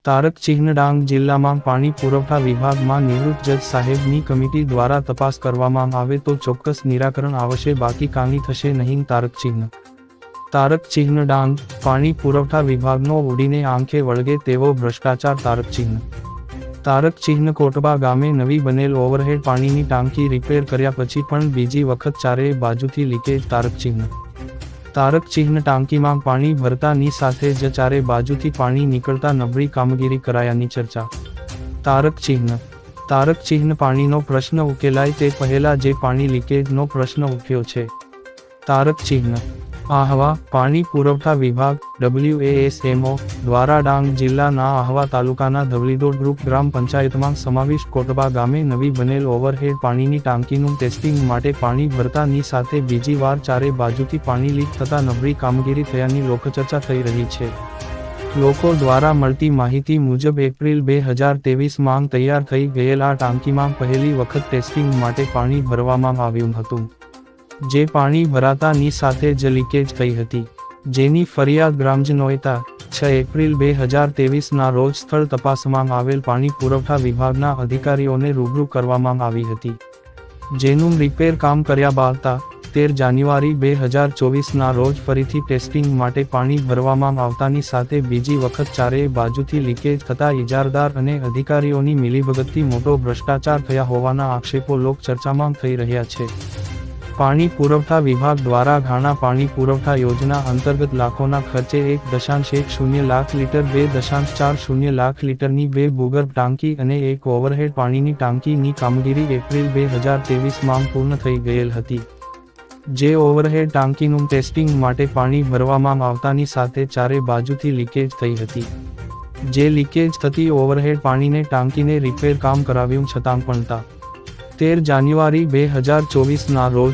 તારકચિહ્ન ડાંગ જિલ્લામાં પાણી પુરવઠા વિભાગમાં નિવૃત્ત જજ સાહેબની કમિટી દ્વારા તપાસ કરવામાં આવે તો ચોક્કસ નિરાકરણ આવશે, બાકી કાંઈ થશે નહીં. તારકચિહ્ન ડાંગ પાણી પુરવઠા વિભાગનો ઉડીને આંખે વળગે તેવો ભ્રષ્ટાચાર. તારકચિહ્ન કોટબા ગામે નવી બનેલ ઓવરહેડ પાણીની ટાંકી રિપેર કર્યા પછી પણ બીજી વખત ચારેય બાજુથી લીકેજ. તારકચિહ્ન ટાંકીમાં પાણી ભરતાની સાથે જ ચારે બાજુથી પાણી નીકળતા નબળી કામગીરી કરાયાની ચર્ચા. તારકચિહ્ન પાણીનો પ્રશ્ન ઉકેલાય તે પહેલા જે પાણી લીકેજનો પ્રશ્ન ઉઠ્યો છે. તારકચિહ્ન આહવા પાણી પુરવઠા વિભાગ WASMO દ્વારા ડાંગ જિલ્લાના આહવા તાલુકાના ધવલીદોડ ગ્રુપ ગ્રામ પંચાયતમાં સમાવિષ્ટ કોટબા ગામે નવી બનેલ ઓવરહેડ પાણીની ટાંકીનું ટેસ્ટિંગ માટે પાણી ભરતાની સાથે બીજી વાર ચારે બાજુથી પાણી લીક થતા નબળી કામગીરી થયાની લોકચર્ચા થઈ રહી છે. લોકો દ્વારા મળતી માહિતી મુજબ એપ્રિલ 2023માં તૈયાર થઈ ગયેલ આ ટાંકીમાં પહેલી વખત ટેસ્ટિંગ માટે પાણી ભરવામાં આવ્યું હતું, જે પાણી ભરાતાની સાથે જ લીકેજ થઈ હતી, જેની ફરિયાદ ગ્રામજનોએ 6 એપ્રિલ 2023ના રોજ સ્થળ તપાસમાં આવેલ પાણી પુરવઠા વિભાગના અધિકારીઓને રૂબરૂ કરવામાં આવી હતી, જેનું રિપેર કામ કર્યા બાદ 13 જાન્યુઆરી 2024ના રોજ ફરીથી ટેસ્ટિંગ માટે પાણી ભરવામાં આવતાની સાથે બીજી વખત ચારેય બાજુથી લીકેજ થતા ઇજારદાર અને અધિકારીઓની મિલીભગતથી મોટો ભ્રષ્ટાચાર થયા હોવાના આક્ષેપો લોકચર્ચામાં થઈ રહ્યા છે. પાણી પુરવઠા વિભાગ દ્વારા ઘાણા પાણી પુરવઠા યોજના અંતર્ગત લાખોના ખર્ચે 1.10 લાખ લીટર, 2.40 લાખ લીટરની 2 ભૂગર્ભ ટાંકી અને 1 ઓવરહેડ પાણીની ટાંકીની કામગીરી એપ્રિલ 2023માં પૂર્ણ થઈ ગયેલ હતી, જે ઓવરહેડ ટાંકીનું ટેસ્ટિંગ માટે પાણી ભરવામાં આવતાની સાથે ચારે બાજુથી લીકેજ થઈ હતી, જે લીકેજ થતી ઓવરહેડ પાણીને ટાંકીને રિપેર કામ કરાવ્યું છતાં પણ 13 જાન્યુઆરી 2024ના રોજ